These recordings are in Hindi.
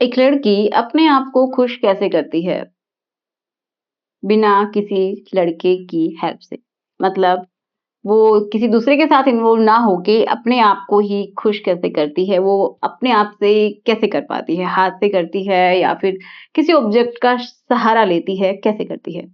एक लड़की अपने आप को खुश कैसे करती है बिना किसी लड़के की हेल्प से? मतलब वो किसी दूसरे के साथ इन्वॉल्व ना होके अपने आप को ही खुश कैसे करती है? वो अपने आप से कैसे कर पाती है? हाथ से करती है या फिर किसी ऑब्जेक्ट का सहारा लेती है, कैसे करती है?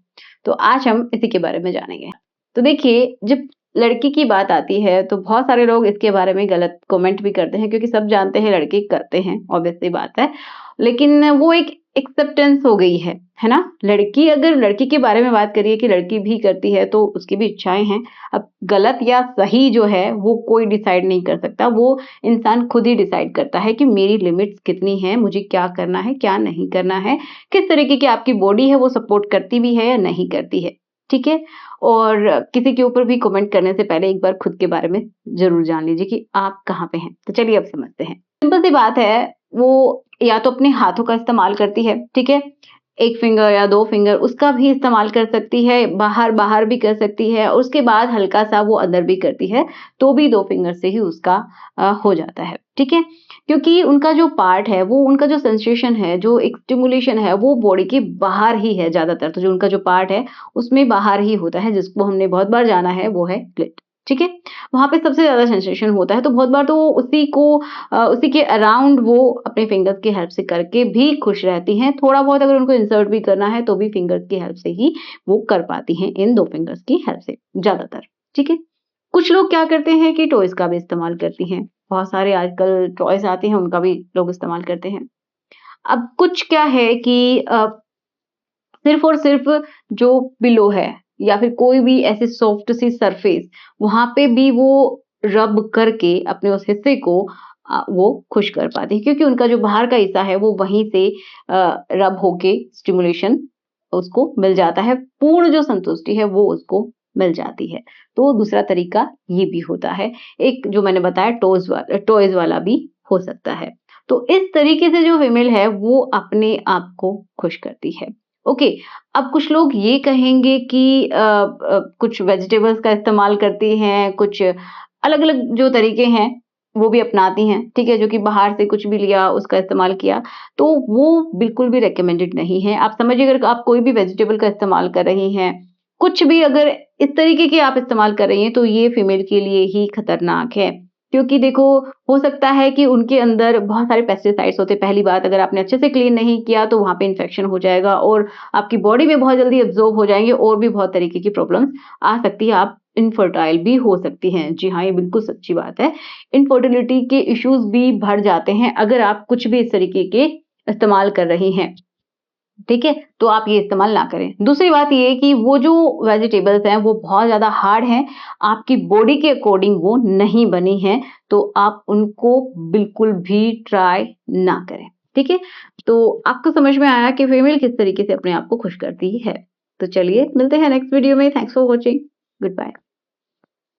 तो आज हम इसी के बारे में जानेंगे। तो देखिए, जब लड़की की बात आती है तो बहुत सारे लोग इसके बारे में गलत कमेंट भी करते हैं क्योंकि सब जानते हैं लड़के करते हैं, ऑब्वियस सी बात है। लेकिन वो एक एक्सेप्टेंस हो गई है ना? लड़की अगर लड़की के बारे में बात करिए कि लड़की भी करती है तो उसकी भी इच्छाएँ हैं। अब गलत या सही जो है वो कोई डिसाइड नहीं कर सकता, वो इंसान खुद ही डिसाइड करता है कि मेरी लिमिट्स कितनी हैं, मुझे क्या करना है, क्या नहीं करना है, किस तरीके की आपकी बॉडी है वो सपोर्ट करती भी है या नहीं करती है, ठीक है? और किसी के ऊपर भी कमेंट करने से पहले एक बार खुद के बारे में ज़रूर जान लीजिए कि आप कहाँ पे हैं। तो चलिए अब समझते हैं। सिंपल सी बात है, वो या तो अपने हाथों का इस्तेमाल करती है, ठीक है? 1 फिंगर या 2 फिंगर उसका भी इस्तेमाल कर सकती है, बाहर-बाहर भी कर सकती है और उसके बाद हल्का-सा वो अंदर भी करती है, तो भी 2 फिंगर से ही उसका हो जाता है, ठीक है? क्योंकि उनका जो पार्ट है, वो उनका जो सेंसेशन है, जो एक स्टिम्युलेशन है, वो बॉडी के बाहर ही है ज़्यादातर, तो जो उनका जो पार्ट है, उसमें बाहर ही होता है, जिसको हमने बहुत बार जाना है, वो है क्लिट, ठीक है? वहाँ पे सबसे ज़्यादा सेंसेशन होता है, तो बहुत बार तो वो उसी के अराउंड वो अपने फिंगर्स की हेल्प से करके भी खुश रहती हैं। थोड़ा बहुत अगर उनको इंसर्ट भी करना है तो भी फिंगर्स की हेल्प से ही वो कर पाती हैं, इन 2 फिंगर्स की हेल्प से ज़्यादातर, ठीक है? कुछ लोग क्या करते हैं कि टॉयज़ का भी इस्तेमाल करती हैं। बहुत सारे आजकल टॉयज़ आते हैं, उनका भी लोग इस्तेमाल करते हैं। अब कुछ क्या है कि सिर्फ़ और सिर्फ़ जो पिलो है या फिर कोई भी ऐसी सॉफ्ट सी सरफेस, वहाँ पे भी वो रब करके अपने उस हिस्से को वो खुश कर पाती हैं क्योंकि उनका जो बाहर का हिस्सा है वो वहीं से रब होके स्टिम्युलेशन उसको मिल जाता है। पूर्ण जो संतुष्टि है वो उसको मिल जाती है। तो दूसरा तरीका ये भी होता है। एक जो मैंने बताया टॉयज़ वाला भी हो सकता है। तो इस तरीके से जो फीमेल है वो अपने आप को खुश करती है। ओके, अब कुछ लोग ये कहेंगे कि कुछ वेजिटेबल्स का इस्तेमाल करती हैं, कुछ अलग-अलग जो तरीके हैं, वो भी अपनाती हैं, ठीक है? जो कि बाहर से कुछ भी लिया, उसका इस्तेमाल किया, तो वो बिल्कुल भी रिकमेंडेड नहीं है। आप समझिए अगर आप कोई भी वेजिटेबल का इस्तेमाल कर रही हैं, कुछ भी अगर इस तरीके के आप इस्तेमाल कर रही हैं, तो ये फीमेल के लिए ही खतरनाक है। क्योंकि देखो, हो सकता है कि उनके अंदर बहुत सारे पेस्टिसाइड्स होते हैं। पहली बात अगर आपने अच्छे से क्लीन नहीं किया, तो वहाँ पे इन्फेक्शन हो जाएगा और आपकी बॉडी में बहुत जल्दी एब्ज़ॉर्ब हो जाएँगे और भी बहुत तरीके की प्रॉब्लम्स आ सकती है। आप इनफर्टाइल भी हो सकती हैं। जी हाँ, ये बिल्कुल सच्ची बात है। इनफर्टिलिटी के इश्यूज़ भी बढ़ जाते हैं अगर आप कुछ भी इस तरीके के इस्तेमाल कर रही हैं। ठीक है? तो आप ये इस्तेमाल ना करें। दूसरी बात ये है कि वो जो वेजिटेबल्स हैं वो बहुत ज़्यादा हार्ड हैं, आपकी बॉडी के अकॉर्डिंग वो नहीं बनी हैं, तो आप उनको बिल्कुल भी ट्राई ना करें। ठीक है? तो आपको समझ में आया कि फीमेल किस तरीके से अपने आप को खुश करती है। तो चलिए मिलते हैं नेक्स्ट वीडियो में। Thanks for watching. Good bye.